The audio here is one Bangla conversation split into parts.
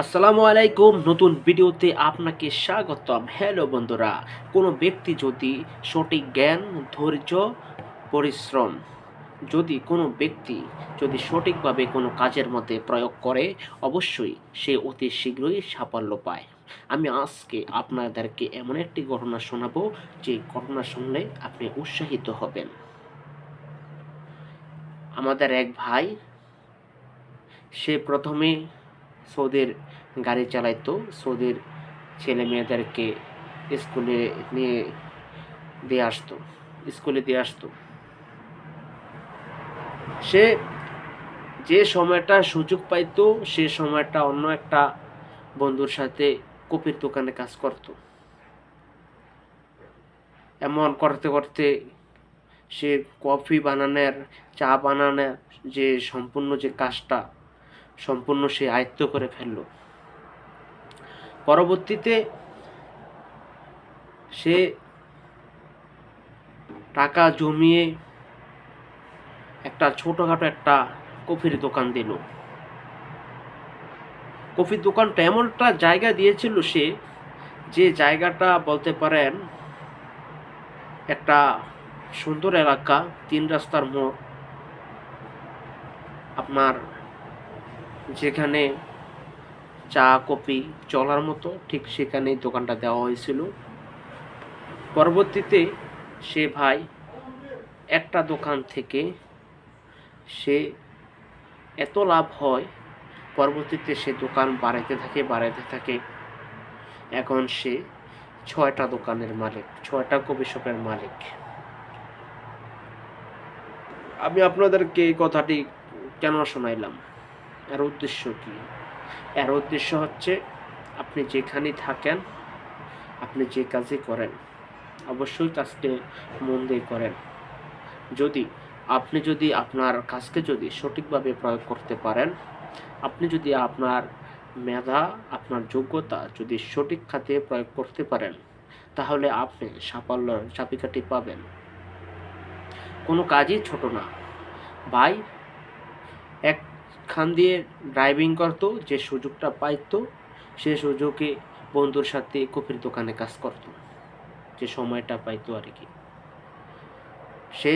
আসসালামু আলাইকুম। নতুন ভিডিওতে আপনাকে স্বাগতম। হ্যালো বন্ধুরা, কোনো ব্যক্তি যদি সঠিক জ্ঞান, ধৈর্য, পরিশ্রম কোনো ব্যক্তি যদি সঠিকভাবে কোনো কাজের মধ্যে প্রয়োগ করে, অবশ্যই সে অতি শীঘ্রই সাফল্য পায়। আমি আজকে আপনাদেরকে এমন একটি ঘটনা শোনাবো, যে ঘটনা শুনলে আপনি উৎসাহিত হবেন। আমাদের এক ভাই, সে প্রথমে সৌদির গাড়ি চালাইতো। সৌদির ছেলে মেয়েদেরকে স্কুলে নিয়ে দিয়ে আসতো, স্কুলে দিয়ে আসতো। সে যে সময়টা সুযোগ পাইতো, সে সময়টা অন্য একটা বন্ধুর সাথে কপির দোকানে কাজ করত। এমন করতে করতে সে কফি বানানোর, চা বানানোর যে সম্পূর্ণ যে কাজটা সম্পূর্ণ সে আয়ত্ত করে ফেলল। পরবর্তীতে সে টাকা জমিয়ে একটা ছোটোখাটো একটা কফির দোকান দিল। কফির দোকানটা এমন একটা জায়গা দিয়েছিল সে, যে জায়গাটা বলতে পারেন একটা সুন্দর এলাকা, 3 রাস্তার মোড়। আপনার যেখানে চা কফি চলার মতো, ঠিক সেখানেই দোকানটা দেওয়া হয়েছিল। পরবর্তীতে সে ভাই একটা দোকান থেকে সে এত লাভ হয়, পরবর্তীতে সে দোকান বাড়াইতে থাকে। এখন সে 6টা দোকানের মালিক, 6টা কফি শপের মালিক। আমি আপনাদেরকে এই কথাটি কেন শোনাইলাম, এর উদ্দেশ্য কি? এর উদ্দেশ্য হচ্ছে, আপনি যেখানেই থাকেন, আপনি যে কাজই করেন, অবশ্যই কাজটি মন দিয়ে করেন। আপনি যদি আপনার কাজকে যদি সঠিকভাবে প্রয়োগ করতে পারেন, আপনি যদি আপনার মেধা, আপনার যোগ্যতা যদি সঠিক খাতে প্রয়োগ করতে পারেন, তাহলে আপনি সাফল্যের চাবিকাঠি পাবেন। কোনো কাজই ছোট না ভাই। একখান দিয়ে ড্রাইভিং করতো, যে সুযোগটা পাইতো, সে সুযোগে বন্ধুর সাথে কফির দোকানে কাজ করত, যে সময়টা পাইতো আর কি। সে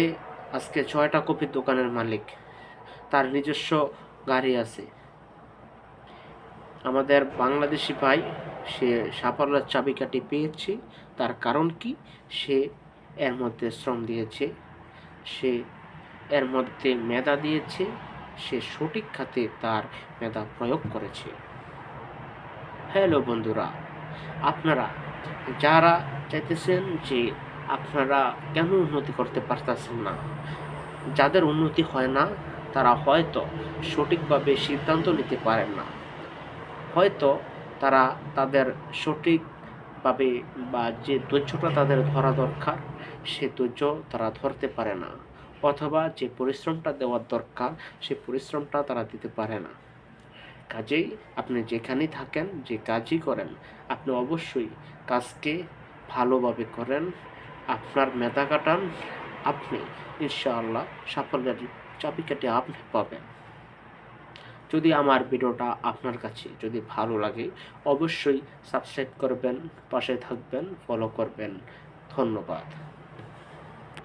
আজকে 6টা কফির দোকানের মালিক, তার নিজস্ব গাড়ি আছে। আমাদের বাংলাদেশি ভাই, সে সাফল্যের চাবিকাঠি পেয়েছে। তার কারণ কি? সে এর মধ্যে শ্রম দিয়েছে, সে এর মধ্যে মেধা দিয়েছে, সে সঠিক খাতে তার মেধা প্রয়োগ করেছে। হ্যালো বন্ধুরা, আপনারা যারা চাইতেছেন যে আপনারা কেন উন্নতি করতে পারতেছেন না, যাদের উন্নতি হয় না, তারা হয়তো সঠিকভাবে সিদ্ধান্ত নিতে পারেন না। হয়তো তারা তাদের সঠিকভাবে বা যে ধৈর্যটা তাদের ধরা দরকার, সে ধৈর্য তারা ধরতে পারে না, অথবা যে পরিশ্রমটা দেওয়ার দরকার, সে পরিশ্রমটা তারা দিতে পারে না। কাজেই আপনি যেখানেই থাকেন, যে কাজই করেন, আপনি অবশ্যই কাজকে ভালোভাবে করেন, আপনার মেধা কাটান, আপনি ইনশাআল্লাহ সাফল্যের চাবিকাঠি আপনি পাবেন। যদি আমার ভিডিওটা আপনার কাছে যদি ভালো লাগে, অবশ্যই সাবস্ক্রাইব করবেন, পাশে থাকবেন, ফলো করবেন। ধন্যবাদ।